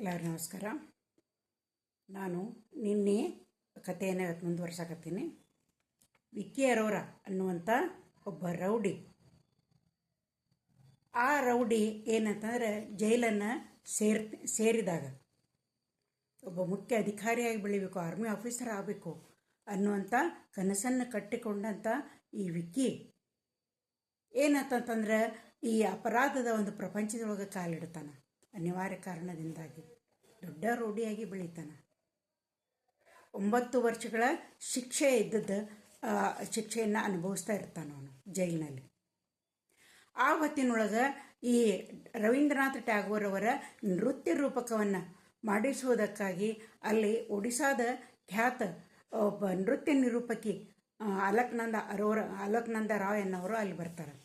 ಎಲ್ಲರಿಗೂ ನಮಸ್ಕಾರ. ನಾನು ನಿನ್ನೆ ಕಥೆಯನ್ನು ಮುಂದುವರ್ಸಕತ್ತೀನಿ. ವಿಕ್ಕಿ ಅರೋರ ಅನ್ನುವಂಥ ಒಬ್ಬ ರೌಡಿ. ಆ ರೌಡಿ ಏನಂತಂದರೆ ಜೈಲನ್ನು ಸೇರಿದಾಗ ಒಬ್ಬ ಮುಖ್ಯ ಅಧಿಕಾರಿಯಾಗಿ ಬೆಳಿಬೇಕು, ಆರ್ಮಿ ಆಫೀಸರ್ ಆಗಬೇಕು ಅನ್ನುವಂಥ ಕನಸನ್ನು ಕಟ್ಟಿಕೊಂಡಂಥ ಈ ವಿಕ್ಕಿ ಏನಂತಂತಂದ್ರೆ ಈ ಅಪರಾಧದ ಒಂದು ಪ್ರಪಂಚದೊಳಗೆ ಕಾಲಿಡ್ತಾನೆ. ಅನಿವಾರ್ಯ ಕಾರಣದಿಂದಾಗಿ ದೊಡ್ಡ ರೌಡಿಯಾಗಿ ಬೆಳೀತಾನೆ. 9 ವರ್ಷಗಳ ಶಿಕ್ಷೆ ಇದ್ದದ್ದು ಶಿಕ್ಷೆಯನ್ನು ಅನುಭವಿಸ್ತಾ ಇರ್ತಾನೆ ಅವನು ಜೈಲಿನಲ್ಲಿ. ಆ ಹೊತ್ತಿನೊಳಗೆ ಈ ರವೀಂದ್ರನಾಥ್ ಟ್ಯಾಗೋರ್ ಅವರ ನೃತ್ಯ ರೂಪಕವನ್ನು ಮಾಡಿಸುವುದಕ್ಕಾಗಿ ಅಲ್ಲಿ ಒಡಿಸ್ಸಾದ ಖ್ಯಾತ ಒಬ್ಬ ನೃತ್ಯ ನಿರೂಪಕಿ ಅಲಕ್ನಂದ ರಾವ್ ಎನ್ನವರು ಅಲ್ಲಿ ಬರ್ತಾರೆ.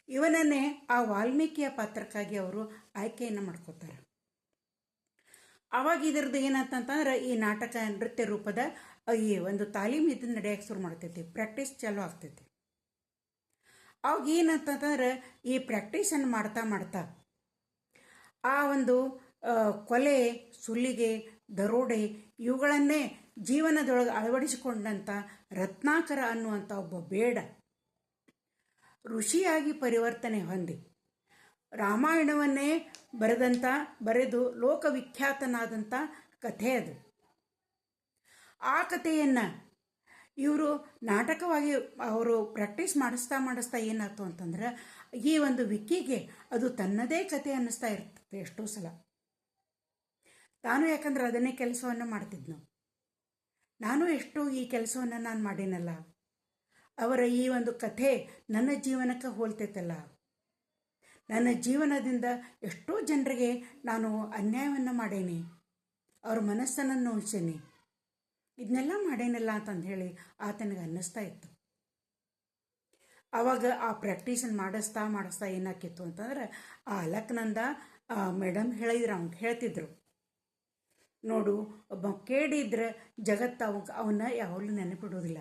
ಇವನನ್ನೇ ಆ ವಾಲ್ಮೀಕಿಯ ಪಾತ್ರಕ್ಕಾಗಿ ಅವರು ಆಯ್ಕೆಯನ್ನು ಮಾಡ್ಕೋತಾರೆ. ಆವಾಗ ಇದರದ್ದು ಏನಂತಂತಂದ್ರೆ ಈ ನಾಟಕ ನೃತ್ಯ ರೂಪದ ಈ ಒಂದು ತಾಲೀಮ್ ಇದನ್ನು ನಡೆಯೋಕ್ಕೆ ಶುರು ಮಾಡ್ತೈತಿ, ಪ್ರಾಕ್ಟೀಸ್ ಚಾಲೂ ಆಗ್ತೈತಿ. ಅವಾಗ ಏನಂತಂತಂದ್ರೆ ಈ ಪ್ರಾಕ್ಟೀಸನ್ನು ಮಾಡ್ತಾ ಆ ಒಂದು ಕೊಲೆ, ಸುಲಿಗೆ, ದರೋಡೆ ಇವುಗಳನ್ನೇ ಜೀವನದೊಳಗೆ ಅಳವಡಿಸಿಕೊಂಡಂಥ ರತ್ನಾಕರ ಅನ್ನುವಂಥ ಒಬ್ಬ ಬೇಡ ಋಷಿಯಾಗಿ ಪರಿವರ್ತನೆ ಹೊಂದಿ ರಾಮಾಯಣವನ್ನೇ ಬರೆದು ಲೋಕವಿಖ್ಯಾತನಾದಂಥ ಕಥೆ ಅದು. ಆ ಕಥೆಯನ್ನು ಇವರು ನಾಟಕವಾಗಿ ಅವರು ಪ್ರಾಕ್ಟೀಸ್ ಮಾಡಿಸ್ತಾ ಏನಾಯ್ತು ಅಂತಂದ್ರೆ ಈ ಒಂದು ವಿಕ್ಕಿಗೆ ಅದು ತನ್ನದೇ ಕಥೆ ಅನ್ನಿಸ್ತಾ ಇರ್ತದೆ ಎಷ್ಟೋ ಸಲ. ಯಾಕಂದ್ರೆ ಅದನ್ನೇ ಕೆಲಸವನ್ನು ಮಾಡ್ತಿದ್ನು. ನಾನು ಎಷ್ಟೋ ಈ ಕೆಲಸವನ್ನು ನಾನು ಮಾಡೀನಲ್ಲ, ಅವರ ಈ ಒಂದು ಕಥೆ ನನ್ನ ಜೀವನಕ್ಕೆ ಹೋಲ್ತೈತಲ್ಲ, ನನ್ನ ಜೀವನದಿಂದ ಎಷ್ಟೋ ಜನರಿಗೆ ನಾನು ಅನ್ಯಾಯವನ್ನು ಮಾಡೇನಿ, ಅವ್ರ ಮನಸ್ಸನ್ನು ನೋಯಿಸೇನಿ, ಇದನ್ನೆಲ್ಲ ಮಾಡೇನಲ್ಲ ಅಂತಂದು ಹೇಳಿ ಆತನಿಗೆ ಅನ್ನಿಸ್ತಾ ಇತ್ತು. ಆವಾಗ ಆ ಪ್ರಾಕ್ಟೀಸನ್ನು ಮಾಡಿಸ್ತಾ ಏನಾಕಿತ್ತು ಅಂತಂದ್ರೆ ಆ ಅಲಕ್ನಂದ ಮೇಡಮ್ ಹೇಳ್ತಿದ್ರು, ನೋಡು, ಒಬ್ಬ ಕೇಳಿದ್ರೆ ಜಗತ್ತು ಅವನ್ನ ಯಾವಾಗಲೂ ನೆನಪಿಡೋದಿಲ್ಲ.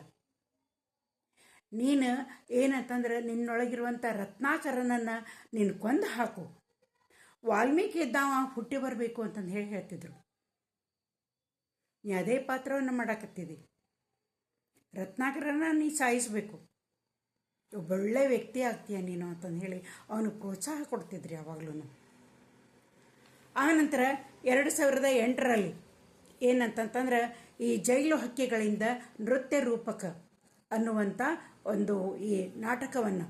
ನೀನು ಏನಂತಂದ್ರೆ ನಿನ್ನೊಳಗಿರುವಂಥ ರತ್ನಾಕರನನ್ನು ನೀನು ಕೊಂದು ಹಾಕು, ವಾಲ್ಮೀಕಿ ಇದ್ದಾವ ಹುಟ್ಟಿ ಬರಬೇಕು ಅಂತಂದು ಹೇಳ್ತಿದ್ರು. ನೀ ಅದೇ ಪಾತ್ರವನ್ನು ಮಾಡಾಕತ್ತಿದ್ದಿ, ರತ್ನಾಕರನ ನೀ ಸಾಯಿಸಬೇಕು, ಒಬ್ಬೊಳ್ಳೆ ವ್ಯಕ್ತಿ ಆಗ್ತೀಯ ನೀನು ಅಂತಂದು ಹೇಳಿ ಅವನು ಪ್ರೋತ್ಸಾಹ ಕೊಡ್ತಿದ್ರಿ ಯಾವಾಗಲೂ. ಆನಂತರ 2008ರಲ್ಲಿ ಏನಂತಂತಂದ್ರೆ ಈ ಜೈಲು ಹಕ್ಕಿಗಳಿಂದ ನೃತ್ಯ ರೂಪಕ ಅನ್ನುವಂಥ ಒಂದು ಈ ನಾಟಕವನ್ನು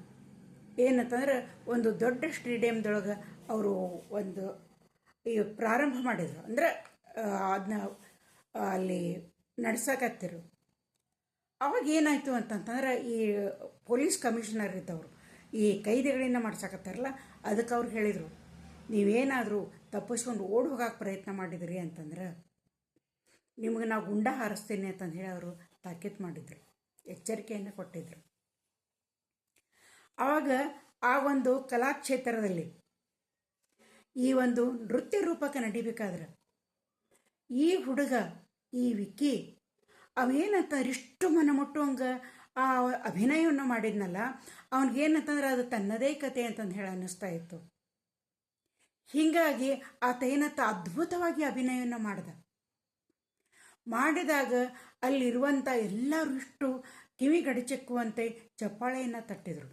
ಏನಂತಂದ್ರೆ ಒಂದು ದೊಡ್ಡ ಸ್ಟೇಡಿಯಮ್ದೊಳಗೆ ಅವರು ಒಂದು ಈ ಪ್ರಾರಂಭ ಮಾಡಿದರು. ಅಂದರೆ ಅದನ್ನ ಅಲ್ಲಿ ನಡ್ಸಕತ್ತಿರು. ಅವಾಗ ಏನಾಯಿತು ಅಂತಂತಂದ್ರೆ ಈ ಪೊಲೀಸ್ ಕಮಿಷನರ್ ಇದ್ದವರು ಈ ಕೈದಿಗಳಿಂದ ಮಾಡ್ಸಕತ್ತಾರಲ್ಲ, ಅದಕ್ಕೆ ಅವ್ರು ಹೇಳಿದರು, ನೀವೇನಾದರೂ ತಪ್ಪಿಸ್ಕೊಂಡು ಓಡಿ ಹೋಗಕ್ಕೆ ಪ್ರಯತ್ನ ಮಾಡಿದ್ರಿ ಅಂತಂದ್ರೆ ನಿಮಗೆ ನಾವು ಗುಂಡ ಹಾರಿಸ್ತೀನಿ ಅಂತಂದು ಹೇಳಿ ಅವರು ತಾಕೀತು ಮಾಡಿದರು, ಎಚ್ಚರಿಕೆಯನ್ನು ಕೊಟ್ಟಿದ್ರು. ಆವಾಗ ಆ ಒಂದು ಕಲಾಕ್ಷೇತ್ರದಲ್ಲಿ ಈ ಒಂದು ನೃತ್ಯ ರೂಪಕ ನಡಿಬೇಕಾದ್ರೆ ಈ ಹುಡುಗ ಈ ವಿಕ್ಕಿ ಅವೇನಂತಂದ್ರೆ ಇಷ್ಟು ಮನಮುಟ್ಟುವಂಗೆ ಆ ಅಭಿನಯವನ್ನು ಮಾಡಿದ್ನಲ್ಲ, ಅವನಿಗೇನಂತಂದ್ರೆ ಅದು ತನ್ನದೇ ಕತೆ ಅಂತಂದು ಹೇಳಿ ಅನ್ನಿಸ್ತಾ ಇತ್ತು. ಹೀಗಾಗಿ ಆತ ಏನಂತ ಅದ್ಭುತವಾಗಿ ಅಭಿನಯವನ್ನು ಮಾಡಿದಾಗ ಅಲ್ಲಿರುವಂಥ ಎಲ್ಲರೂ ಇಷ್ಟು ಕಿವಿ ಗಡಿಚೆಕ್ಕುವಂತೆ ಚಪ್ಪಾಳೆಯನ್ನು ತಟ್ಟಿದರು.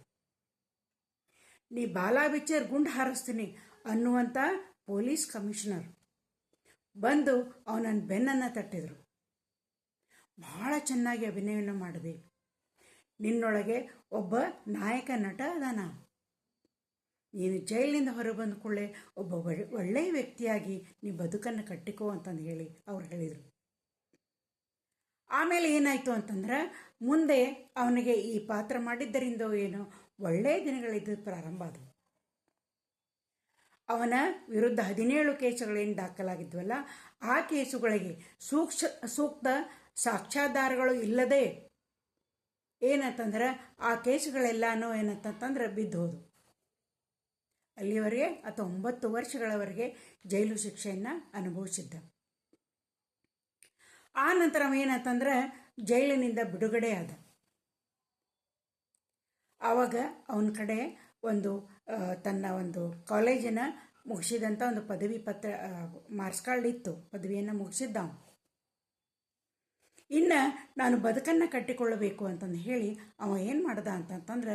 ನೀ ಬಾಲಾ ಬಿಚ್ಚರ್ ಗುಂಡು ಹಾರಿಸ್ತೀನಿ ಅನ್ನುವಂಥ ಪೊಲೀಸ್ ಕಮಿಷನರ್ ಬಂದು ಅವನನ್ನು ಬೆನ್ನನ್ನು ತಟ್ಟಿದರು. ಬಹಳ ಚೆನ್ನಾಗಿ ಅಭಿನಯವನ್ನು ಮಾಡಿದೆ, ನಿನ್ನೊಳಗೆ ಒಬ್ಬ ನಾಯಕ ನಟ ಅದಾನ, ನೀನು ಜೈಲಿನಿಂದ ಹೊರಗೆ ಬಂದ ಕೂಡಲೇ ಒಬ್ಬ ಒಳ್ಳೆಯ ವ್ಯಕ್ತಿಯಾಗಿ ನೀ ಬದುಕನ್ನು ಕಟ್ಟಿಕೋ ಅಂತಂದು ಹೇಳಿ ಅವ್ರು ಹೇಳಿದರು. ಆಮೇಲೆ ಏನಾಯಿತು ಅಂತಂದ್ರೆ ಮುಂದೆ ಅವನಿಗೆ ಈ ಪಾತ್ರ ಮಾಡಿದ್ದರಿಂದ ಏನೋ ಒಳ್ಳೆಯ ದಿನಗಳಿದ್ದು ಪ್ರಾರಂಭ ಆದವು. ಅವನ ವಿರುದ್ಧ 17 ಕೇಸುಗಳೇನು ದಾಖಲಾಗಿದ್ವಲ್ಲ, ಆ ಕೇಸುಗಳಿಗೆ ಸೂಕ್ತ ಸಾಕ್ಷ್ಯಾಧಾರಗಳು ಇಲ್ಲದೆ ಏನಂತಂದ್ರೆ ಆ ಕೇಸುಗಳೆಲ್ಲನೂ ಏನಂತಂದ್ರೆ ಬಿದ್ದೋದು. ಅಲ್ಲಿವರೆಗೆ ಆತ 9 ವರ್ಷಗಳವರೆಗೆ ಜೈಲು ಶಿಕ್ಷೆಯನ್ನು ಅನುಭವಿಸಿದ್ದ. ಆ ನಂತರ ಏನಂತಂದ್ರೆ ಜೈಲಿನಿಂದ ಬಿಡುಗಡೆ ಆದ. ಆವಾಗ ಅವನ ಕಡೆ ಒಂದು ತನ್ನ ಒಂದು ಕಾಲೇಜಿನ ಮುಗಿಸಿದಂಥ ಒಂದು ಪದವಿ ಪತ್ರ ಮಾರ್ಕ್ಸ್ ಕಾರ್ಡ್ ಇತ್ತು, ಪದವಿಯನ್ನು ಮುಗಿಸಿದ್ದ ಅವನು. ಇನ್ನು ನಾನು ಬದುಕನ್ನು ಕಟ್ಟಿಕೊಳ್ಳಬೇಕು ಅಂತಂದು ಹೇಳಿ ಅವ ಏನು ಮಾಡ್ದ ಅಂತಂತಂದ್ರೆ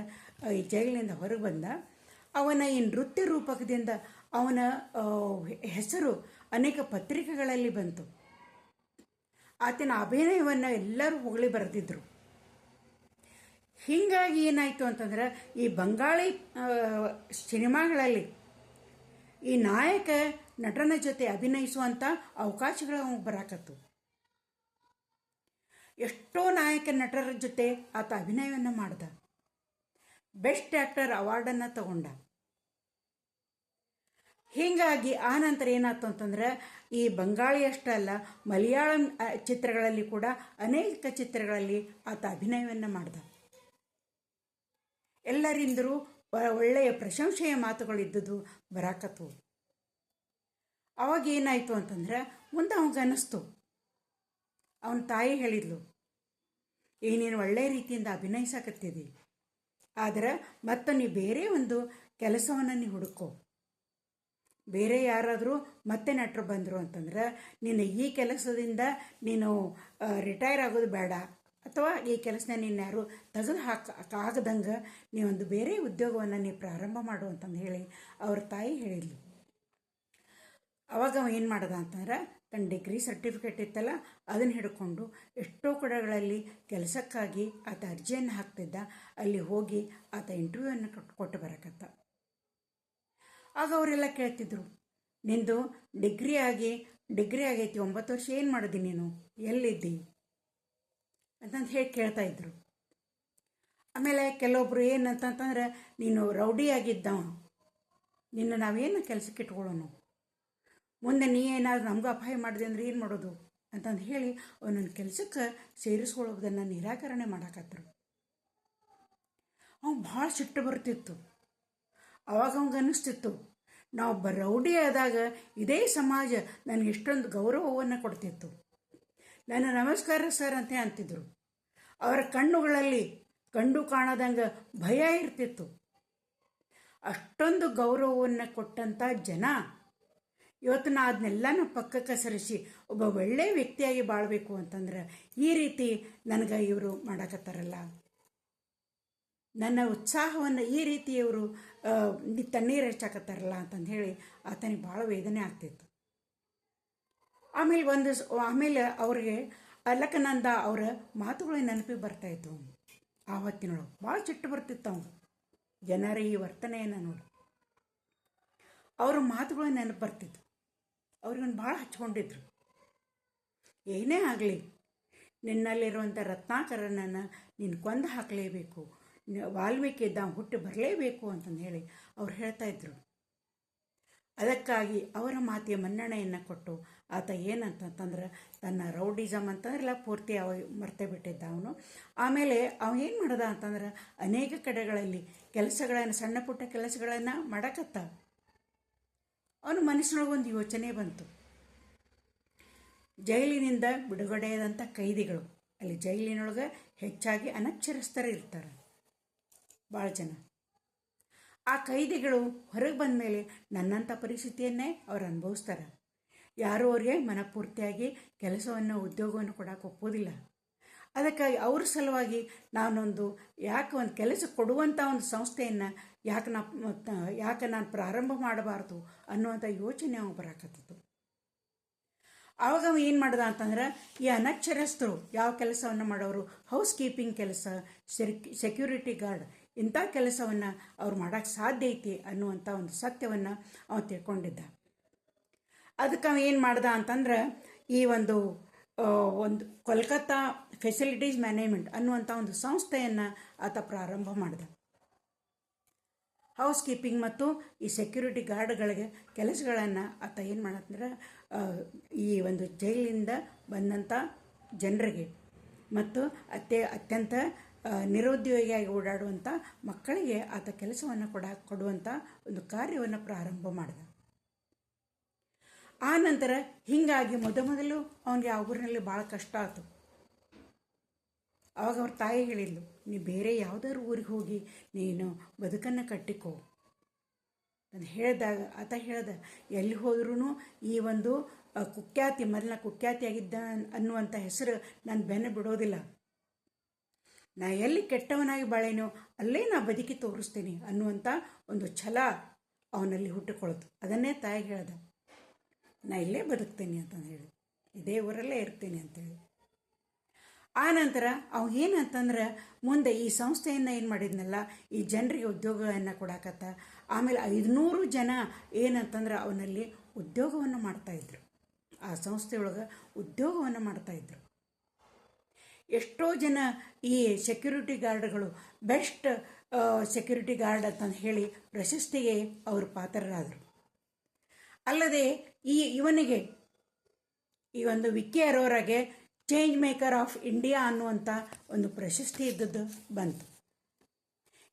ಈ ಜೈಲಿನಿಂದ ಹೊರಗೆ ಬಂದ. ಅವನ ಈ ನೃತ್ಯ ರೂಪಕದಿಂದ ಅವನ ಹೆಸರು ಅನೇಕ ಪತ್ರಿಕೆಗಳಲ್ಲಿ ಬಂತು. ಆತನ ಅಭಿನಯವನ್ನು ಎಲ್ಲರೂ ಹೊಗಳಿ ಬರೆದಿದ್ರು. ಹೀಗಾಗಿ ಏನಾಯಿತು ಅಂತಂದ್ರೆ ಈ ಬಂಗಾಳಿ ಸಿನಿಮಾಗಳಲ್ಲಿ ಈ ನಾಯಕ ನಟನ ಜೊತೆ ಅಭಿನಯಿಸುವಂಥ ಅವಕಾಶಗಳು ಅವಾಗ ಬರಾಕತ್ತು. ಎಷ್ಟೋ ನಾಯಕ ನಟರ ಜೊತೆ ಆತ ಅಭಿನಯವನ್ನು ಮಾಡ್ದ. ಬೆಸ್ಟ್ ಆ್ಯಕ್ಟರ್ ಅವಾರ್ಡನ್ನು ತಗೊಂಡ. ಹೀಗಾಗಿ ಆ ನಂತರ ಏನಾಯ್ತು ಅಂತಂದ್ರೆ ಈ ಬಂಗಾಳಿ ಅಷ್ಟೇ ಅಲ್ಲ, ಮಲಯಾಳಂ ಚಿತ್ರಗಳಲ್ಲಿ ಕೂಡ ಅನೇಕ ಚಿತ್ರಗಳಲ್ಲಿ ಆತ ಅಭಿನಯವನ್ನು ಮಾಡ್ದ. ಎಲ್ಲರಿಂದಲೂ ಒಳ್ಳೆಯ ಪ್ರಶಂಸೆಯ ಮಾತುಗಳಿದ್ದದ್ದು ಬರಾಕತ್ತು. ಅವಾಗ ಏನಾಯಿತು ಅಂತಂದ್ರೆ ಮುಂದೆ ಅವನಿಗನ್ನಿಸ್ತು, ಅವನ ತಾಯಿ ಹೇಳಿದ್ಲು, ನೀನು ಒಳ್ಳೆಯ ರೀತಿಯಿಂದ ಅಭಿನಯಿಸಕತ್ತಿದ್ದಿ, ಆದರೆ ಮತ್ತೆ ನೀ ಬೇರೆ ಒಂದು ಕೆಲಸವನ್ನು ನೀ ಹುಡುಕೋ. ಬೇರೆ ಯಾರಾದರೂ ಮತ್ತೆ ನಟರು ಬಂದರು ಅಂತಂದ್ರೆ ನೀನು ಈ ಕೆಲಸದಿಂದ ನೀನು ರಿಟೈರ್ ಆಗೋದು ಬೇಡ, ಅಥವಾ ಈ ಕೆಲಸನ ನೀನು ಯಾರು ತೆಗೆದು ಆಗದಂಗೆ ನೀವೊಂದು ಬೇರೆ ಉದ್ಯೋಗವನ್ನು ನೀ ಪ್ರಾರಂಭ ಮಾಡು ಅಂತಂದು ಹೇಳಿ ಅವ್ರ ತಾಯಿ ಹೇಳಿದ್ಲು. ಅವಾಗ ಅವ ಏನು ಮಾಡ್ದ ಅಂತಂದ್ರೆ ತನ್ನ ಡಿಗ್ರಿ ಸರ್ಟಿಫಿಕೇಟ್ ಇತ್ತಲ್ಲ ಅದನ್ನು ಹಿಡ್ಕೊಂಡು ಎಷ್ಟೋ ಕಡೆಗಳಲ್ಲಿ ಕೆಲಸಕ್ಕಾಗಿ ಆತ ಅರ್ಜಿಯನ್ನು ಹಾಕ್ತಿದ್ದ. ಅಲ್ಲಿ ಹೋಗಿ ಆತ ಇಂಟರ್ವ್ಯೂವನ್ನು ಕೊಟ್ಟು ಬರಕತ್ತ. ಆಗ ಅವರೆಲ್ಲ ಕೇಳ್ತಿದ್ರು, ನಿಂದು ಡಿಗ್ರಿ ಆಗೈತಿ, 9 ವರ್ಷ ಏನು ಮಾಡಿದಿ ನೀನು, ಎಲ್ಲಿದ್ದಿ ಅಂತಂದು ಹೇಳಿ ಕೇಳ್ತಾಯಿದ್ರು. ಆಮೇಲೆ ಕೆಲವೊಬ್ರು ಏನಂತಂತಂದ್ರೆ ನೀನು ರೌಡಿ ಆಗಿದ್ದವ, ನಿನ್ನ ನಾವೇನು ಕೆಲಸಕ್ಕೆ ಇಟ್ಕೊಳ್ಳೋಣ, ಮುಂದೆ ನೀ ಏನಾದರೂ ನಮಗೂ ಅಪಾಯ ಮಾಡಿದೆ ಅಂದ್ರೆ ಏನು ಮಾಡೋದು ಅಂತಂದು ಹೇಳಿ ಅವನನ್ನು ಕೆಲಸಕ್ಕೆ ಸೇರಿಸ್ಕೊಳ್ಳೋದನ್ನು ನಿರಾಕರಣೆ ಮಾಡಾಕತ್ತರು. ಅವ್ನು ಭಾಳ ಸಿಟ್ಟು ಬರ್ತಿತ್ತು. ಅವಾಗ ಅವಂಗೆ ಅನ್ನಿಸ್ತಿತ್ತು, ನಾವೊಬ್ಬ ರೌಡಿ ಆದಾಗ ಇದೇ ಸಮಾಜ ನನಗೆ ಇಷ್ಟೊಂದು ಗೌರವವನ್ನು ಕೊಡ್ತಿತ್ತು, ನನ್ನ ನಮಸ್ಕಾರ ಸರ್ ಅಂತ ಅಂತಿದ್ರು. ಅವರ ಕಣ್ಣುಗಳಲ್ಲಿ ಕಂಡು ಕಾಣದಂಗೆ ಭಯ ಇರ್ತಿತ್ತು. ಅಷ್ಟೊಂದು ಗೌರವವನ್ನು ಕೊಟ್ಟಂಥ ಜನ ಇವತ್ತು ನಾ ಅದನ್ನೆಲ್ಲನೂ ಪಕ್ಕಕ್ಕೆ ಸರಿಸಿ ಒಬ್ಬ ಒಳ್ಳೆಯ ವ್ಯಕ್ತಿಯಾಗಿ ಬಾಳಬೇಕು ಅಂತಂದ್ರೆ ಈ ರೀತಿ ನನಗೆ ಇವರು ಮಾಡಕತ್ತಾರಲ್ಲ, ನನ್ನ ಉತ್ಸಾಹವನ್ನು ಈ ರೀತಿ ಇವರು ತಣ್ಣೀರು ಹೆಚ್ಚಾಕತ್ತಾರಲ್ಲ ಅಂತಂದು ಹೇಳಿ ಆತನಿಗೆ ಭಾಳ ವೇದನೆ ಆಗ್ತಿತ್ತು. ಆಮೇಲೆ ಅವ್ರಿಗೆ ಅಲ್ಲಕನಂದ ಅವರ ಮಾತುಗಳು ನೆನಪಿಗೆ ಬರ್ತಾಯಿತ್ತು. ಆ ಹೊತ್ತಿನೊಳಗೆ ಭಾಳ ಸಿಟ್ಟು ಬರ್ತಿತ್ತು ಅವ್ನು ಜನರ ಈ ವರ್ತನೆಯನ್ನು ನೋಡಿ. ಅವ್ರ ಮಾತುಗಳು ನೆನಪು ಬರ್ತಿತ್ತು. ಅವ್ರಿಗೊಂದು ಭಾಳ ಹಚ್ಕೊಂಡಿದ್ರು. ಏನೇ ಆಗಲಿ ನಿನ್ನಲ್ಲಿರುವಂಥ ರತ್ನಾಕರನನ್ನು ನೀನು ಕೊಂದು ಹಾಕಲೇಬೇಕು, ವಾಲ್ಮೀಕಿ ಇದ್ದ ಹುಟ್ಟಿ ಬರಲೇಬೇಕು ಅಂತಂದು ಹೇಳಿ ಅವ್ರು ಹೇಳ್ತಾಯಿದ್ರು. ಅದಕ್ಕಾಗಿ ಅವರ ಮಾತಿಗೆ ಮನ್ನಣೆಯನ್ನು ಕೊಟ್ಟು ಆತ ಏನಂತಂತಂದ್ರೆ ತನ್ನ ರೌಡಿಸಮ್ ಅಂತಂದ್ರೆಲ್ಲ ಪೂರ್ತಿ ಮರ್ತೇ ಬಿಟ್ಟಿದ್ದ ಅವನು. ಆಮೇಲೆ ಅವ ಏನು ಮಾಡ್ದ ಅಂತಂದ್ರೆ ಅನೇಕ ಕಡೆಗಳಲ್ಲಿ ಕೆಲಸಗಳನ್ನು, ಸಣ್ಣ ಪುಟ್ಟ ಕೆಲಸಗಳನ್ನು ಮಾಡಕತ್ತ. ಅವನ ಮನಸ್ಸಿನೊಳಗೊಂದು ಯೋಚನೆ ಬಂತು. ಜೈಲಿನಿಂದ ಬಿಡುಗಡೆಯಾದಂಥ ಕೈದಿಗಳು, ಅಲ್ಲಿ ಜೈಲಿನೊಳಗೆ ಹೆಚ್ಚಾಗಿ ಅನಕ್ಷರಸ್ಥರು ಇರ್ತಾರೆ ಭಾಳ ಜನ. ಆ ಕೈದಿಗಳು ಹೊರಗೆ ಬಂದ ಮೇಲೆ ನನ್ನಂಥ ಪರಿಸ್ಥಿತಿಯನ್ನೇ ಅವ್ರು ಅನುಭವಿಸ್ತಾರೆ. ಯಾರೂ ಅವ್ರಿಗೆ ಮನಪೂರ್ತಿಯಾಗಿ ಕೆಲಸವನ್ನು, ಉದ್ಯೋಗವನ್ನು ಕೊಡೋಕೆ ಒಪ್ಪೋದಿಲ್ಲ. ಅದಕ್ಕಾಗಿ ಅವ್ರ ಸಲುವಾಗಿ ನಾನೊಂದು ಒಂದು ಕೆಲಸ ಕೊಡುವಂಥ ಒಂದು ಸಂಸ್ಥೆಯನ್ನು ಯಾಕೆ ನಾನು ಪ್ರಾರಂಭ ಮಾಡಬಾರ್ದು ಅನ್ನುವಂಥ ಯೋಚನೆ ಅವಾಗ ಬರಾಕತ್ತಿತ್ತು. ಆವಾಗ ಅವ ಏನು ಮಾಡ್ದ ಅಂತಂದ್ರೆ ಈ ಅನಕ್ಷರಸ್ಥರು ಯಾವ ಕೆಲಸವನ್ನು ಮಾಡೋರು, ಹೌಸ್ ಕೀಪಿಂಗ್ ಕೆಲಸ, ಸೆಕ್ಯೂರಿಟಿ ಗಾರ್ಡ್, ಇಂಥ ಕೆಲಸವನ್ನು ಅವ್ರು ಮಾಡೋಕ್ಕೆ ಸಾಧ್ಯ ಐತಿ ಅನ್ನುವಂಥ ಒಂದು ಸತ್ಯವನ್ನು ಅವ ತಿಳ್ಕೊಂಡಿದ್ದ. ಅದಕ್ಕೆ ಅವ ಏನು ಮಾಡ್ದ ಅಂತಂದ್ರೆ ಈ ಒಂದು ಕೋಲ್ಕತ್ತಾ ಫೆಸಿಲಿಟೀಸ್ ಮ್ಯಾನೇಜ್ಮೆಂಟ್ ಅನ್ನುವಂಥ ಒಂದು ಸಂಸ್ಥೆಯನ್ನು ಆತ ಪ್ರಾರಂಭ ಮಾಡ್ದ. ಹೌಸ್ ಕೀಪಿಂಗ್ ಮತ್ತು ಈ ಸೆಕ್ಯೂರಿಟಿ ಗಾರ್ಡ್ಗಳಿಗೆ ಕೆಲಸಗಳನ್ನು ಆತ ಏನು ಮಾಡತ್ತಂದ್ರೆ ಈ ಒಂದು ಜೈಲಿಂದ ಬಂದಂಥ ಜನರಿಗೆ ಮತ್ತು ಅತ್ಯಂತ ನಿರುದ್ಯೋಗಿಯಾಗಿ ಓಡಾಡುವಂಥ ಮಕ್ಕಳಿಗೆ ಆತ ಕೆಲಸವನ್ನು ಕೊಡುವಂಥ ಒಂದು ಕಾರ್ಯವನ್ನು ಪ್ರಾರಂಭ ಮಾಡಿದ. ಆ ನಂತರ ಹೀಗಾಗಿ ಮೊದಲು ಅವನಿಗೆ ಆ ಊರಿನಲ್ಲಿ ಭಾಳ ಕಷ್ಟ ಆಯಿತು. ಆವಾಗ ಅವ್ರ ತಾಯಿ ಹೇಳಿದ್ಲು, ನೀ ಬೇರೆ ಯಾವುದಾದ್ರು ಊರಿಗೆ ಹೋಗಿ ನೀನು ಬದುಕನ್ನು ಕಟ್ಟಿಕೋ ಅಂತ ಹೇಳಿದಾಗ ಆತ ಹೇಳ್ದ, ಎಲ್ಲಿ ಹೋದ್ರೂ ಈ ಒಂದು ಕುಖ್ಯಾತಿ, ಮೊದಲ ಕುಖ್ಯಾತಿಯಾಗಿದ್ದ ಅನ್ನುವಂಥ ಹೆಸರು ನಾನು ಬೆನ್ನು ಬಿಡೋದಿಲ್ಲ. ನಾ ಎಲ್ಲಿ ಕೆಟ್ಟವನಾಗಿ ಬಾಳೇನೋ ಅಲ್ಲೇ ನಾ ಬದುಕಿ ತೋರಿಸ್ತೀನಿ ಅನ್ನುವಂಥ ಒಂದು ಛಲ ಅವನಲ್ಲಿ ಹುಟ್ಟಿಕೊಳ್ಳುತ್ತೆ. ಅದನ್ನೇ ತಾಯಿ ಹೇಳ್ದ, ನಾ ಇಲ್ಲೇ ಬದುಕ್ತೀನಿ ಅಂತಂದು ಹೇಳಿ, ಇದೇ ಊರಲ್ಲೇ ಇರ್ತೀನಿ ಅಂತೇಳಿ. ಆ ನಂತರ ಅವ ಏನಂತಂದ್ರೆ ಮುಂದೆ ಈ ಸಂಸ್ಥೆಯನ್ನು ಏನು ಮಾಡಿದ್ನಲ್ಲ, ಈ ಜನರಿಗೆ ಉದ್ಯೋಗವನ್ನು ಕೊಡಾಕತ್ತ. ಆಮೇಲೆ 500 ಜನ ಏನಂತಂದ್ರೆ ಅವನಲ್ಲಿ ಉದ್ಯೋಗವನ್ನು ಮಾಡ್ತಾಯಿದ್ರು, ಆ ಸಂಸ್ಥೆಯೊಳಗೆ ಉದ್ಯೋಗವನ್ನು ಮಾಡ್ತಾಯಿದ್ರು. ಎಷ್ಟೋ ಜನ ಈ ಸೆಕ್ಯೂರಿಟಿ ಗಾರ್ಡ್ಗಳು ಬೆಸ್ಟ್ ಸೆಕ್ಯೂರಿಟಿ ಗಾರ್ಡ್ ಅಂತಂದು ಹೇಳಿ ಪ್ರಶಸ್ತಿಗೆ ಅವರು ಪಾತ್ರರಾದರು. ಅಲ್ಲದೆ ಇವನಿಗೆ ಈ ಒಂದು ವಿಕ್ಕಿ ಅರೋರಾಗೆ ಚೇಂಜ್ ಮೇಕರ್ ಆಫ್ ಇಂಡಿಯಾ ಅನ್ನುವಂಥ ಒಂದು ಪ್ರಶಸ್ತಿ ಇದ್ದದ್ದು ಬಂತು.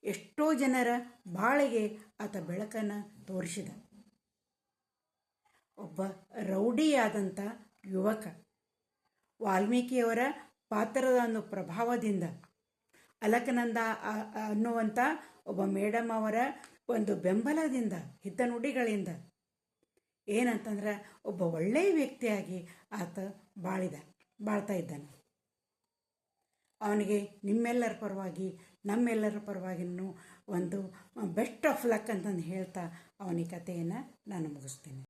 ಎಷ್ಟೋ ಜನರ ಬಾಳಿಗೆ ಆತ ಬೆಳಕನ್ನು ತೋರಿಸಿದ. ಒಬ್ಬ ರೌಡಿಯಾದಂಥ ಯುವಕ ವಾಲ್ಮೀಕಿಯವರ ಪಾತ್ರದ ಒಂದು ಪ್ರಭಾವದಿಂದ, ಅಲಕನಂದ ಅನ್ನುವಂಥ ಒಬ್ಬ ಮೇಡಮ್ ಅವರ ಒಂದು ಬೆಂಬಲದಿಂದ, ಹಿತನುಡಿಗಳಿಂದ ಏನಂತಂದ್ರೆ ಒಬ್ಬ ಒಳ್ಳೆಯ ವ್ಯಕ್ತಿಯಾಗಿ ಆತ ಬಾಳ್ತಾ ಇದ್ದಾನೆ. ಅವನಿಗೆ ನಿಮ್ಮೆಲ್ಲರ ಪರವಾಗಿ, ನಮ್ಮೆಲ್ಲರ ಪರವಾಗಿನೂ ಒಂದು ಬೆಸ್ಟ್ ಆಫ್ ಲಕ್ ಅಂತಂದು ಹೇಳ್ತಾ ಅವನಿಗೆ ಕಥೆಯನ್ನು ನಾನು ಮುಗಿಸ್ತೇನೆ.